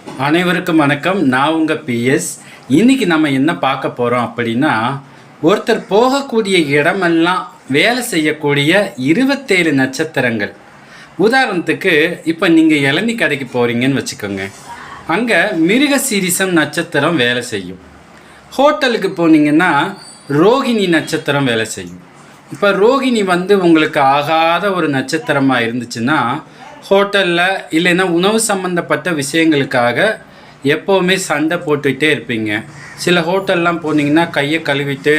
அனைவருக்கும் வணக்கம். நான் உங்கள் பிஎஸ். இன்றைக்கி நம்ம என்ன பார்க்க போகிறோம் அப்படின்னா, ஒருத்தர் போகக்கூடிய இடமெல்லாம் வேலை செய்யக்கூடிய 27 நட்சத்திரங்கள். உதாரணத்துக்கு இப்போ நீங்கள் இளநீ கடைக்கு போகிறீங்கன்னு வச்சுக்கோங்க. அங்கே மிருகசீரிசம் நட்சத்திரம் வேலை செய்யும். ஹோட்டலுக்கு போனீங்கன்னா ரோகிணி நட்சத்திரம் வேலை செய்யும். இப்போ ரோகிணி உங்களுக்கு ஆகாத ஒரு நட்சத்திரமாக இருந்துச்சுன்னா, ஹோட்டலில் இல்லைன்னா உணவு சம்மந்தப்பட்ட விஷயங்களுக்காக எப்போவுமே சண்டை போட்டுகிட்டே இருப்பீங்க. சில ஹோட்டல்லாம் போனீங்கன்னா கையை கழுவிட்டு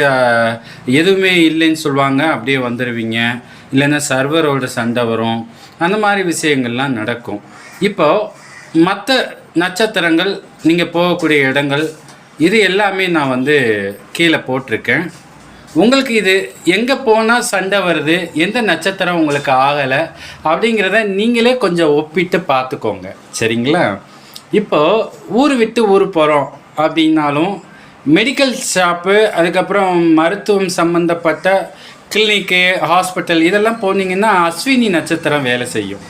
எதுவுமே இல்லைன்னு சொல்லுவாங்க, அப்படியே வந்துடுவீங்க. இல்லைன்னா சர்வரோட சண்டை வரும். அந்த மாதிரி விஷயங்கள்லாம் நடக்கும். இப்போது மற்ற நட்சத்திரங்கள் நீங்கள் போகக்கூடிய இடங்கள் இது எல்லாமே நான் கீழே போட்டிருக்கேன். உங்களுக்கு இது எங்கே போனால் சண்டை வருது, எந்த நட்சத்திரம் உங்களுக்கு ஆகலை அப்படிங்கிறத நீங்களே கொஞ்சம் ஒப்பிட்டு பார்த்துக்கோங்க, சரிங்களா? இப்போது ஊர் விட்டு ஊர் போகிறோம் அப்படின்னாலும் மெடிக்கல் ஷாப்பு, அதுக்கப்புறம் மருத்துவம் சம்மந்தப்பட்ட கிளினிக்கு, ஹாஸ்பிட்டல் இதெல்லாம் போனீங்கன்னா அஸ்வினி நட்சத்திரம் வேலை செய்யும்.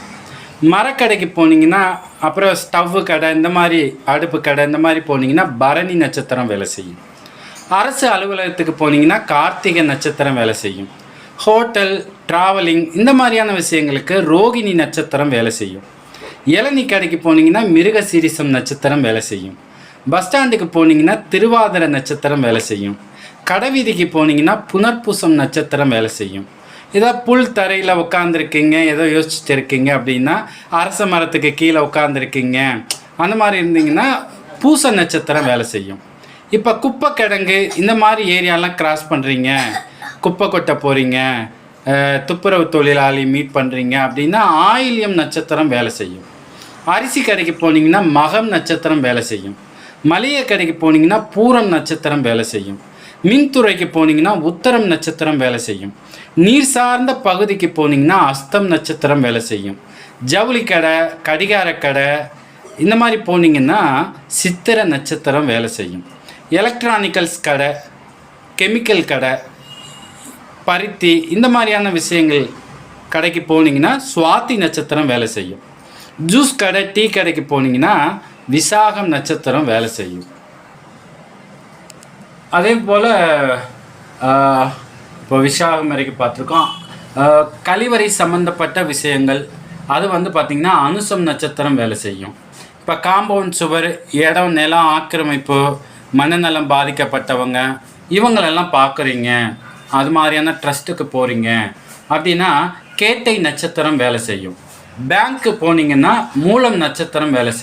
மரக்கடைக்கு போனீங்கன்னா, அப்புறம் ஸ்டவ்வு கடை, இந்த மாதிரி அடுப்பு கடை, இந்த மாதிரி போனீங்கன்னா பரணி நட்சத்திரம் வேலை செய்யும். அரசு அலுவலகத்துக்கு போனீங்கன்னா கார்த்திகை நட்சத்திரம் வேலை செய்யும். ஹோட்டல், ட்ராவலிங் இந்த மாதிரியான விஷயங்களுக்கு ரோகிணி நட்சத்திரம் வேலை செய்யும். இளநீ கடைக்கு போனீங்கன்னா மிருகசீரிசம் நட்சத்திரம் வேலை செய்யும். பஸ் ஸ்டாண்டுக்கு போனீங்கன்னா திருவாதிரை நட்சத்திரம் வேலை செய்யும். கடைவீதிக்கு போனீங்கன்னா புனர்பூசம் நட்சத்திரம் வேலை செய்யும். ஏதோ புல் தரையில் உட்காந்துருக்கீங்க, ஏதோ யோசிச்சுட்டு இருக்கீங்க அப்படின்னா, அரச மரத்துக்கு கீழே உட்காந்துருக்கீங்க, அந்த மாதிரி இருந்தீங்கன்னா பூச நட்சத்திரம் வேலை செய்யும். இப்போ குப்பை கிடங்கு இந்த மாதிரி ஏரியாலாம் கிராஸ் பண்ணுறீங்க, குப்பை கொட்ட போகிறீங்க, துப்புரவு தொழிலாளி மீட் பண்ணுறீங்க அப்படின்னா ஆயில்யம் நட்சத்திரம் வேலை செய்யும். அரிசி கடைக்கு போனீங்கன்னா மகம் நட்சத்திரம் வேலை செய்யும். மளிகை கடைக்கு போனீங்கன்னா பூரம் நட்சத்திரம் வேலை செய்யும். மின்துறைக்கு போனீங்கன்னா உத்தரம் நட்சத்திரம் வேலை செய்யும். நீர் சார்ந்த பகுதிக்கு போனீங்கன்னா அஸ்தம் நட்சத்திரம் வேலை செய்யும். ஜவுளி கடை, கடிகார கடை இந்த மாதிரி போனீங்கன்னா சித்திர நட்சத்திரம் வேலை செய்யும். எலக்ட்ரானிக்கல்ஸ் கடை, கெமிக்கல் கடை, பருத்தி இந்த மாதிரியான விஷயங்கள் கடைக்கு போனீங்கன்னா சுவாதி நட்சத்திரம் வேலை செய்யும். ஜூஸ் கடை, டீ கடைக்கு போனீங்கன்னா விசாகம் நட்சத்திரம் வேலை செய்யும். அதே போல் இப்போ விசாகம் வரைக்கும் பார்த்துருக்கோம். கழிவறை சம்மந்தப்பட்ட விஷயங்கள் அது பார்த்திங்கன்னா அனுசம் நட்சத்திரம் வேலை செய்யும். இப்போ காம்பவுண்ட் சுவர், இடம், நிலம் ஆக்கிரமிப்பு, மனநலம் பாதிக்கப்பட்டவங்க இவங்களெல்லாம் பார்க்குறீங்க, அது மாதிரியான ட்ரஸ்ட்டுக்கு போகிறீங்க அப்படின்னா கேட்டை நட்சத்திரம் வேலை செய்யும். பேங்க்கு போனீங்கன்னா மூலம் நட்சத்திரம் வேலை செய்யும்.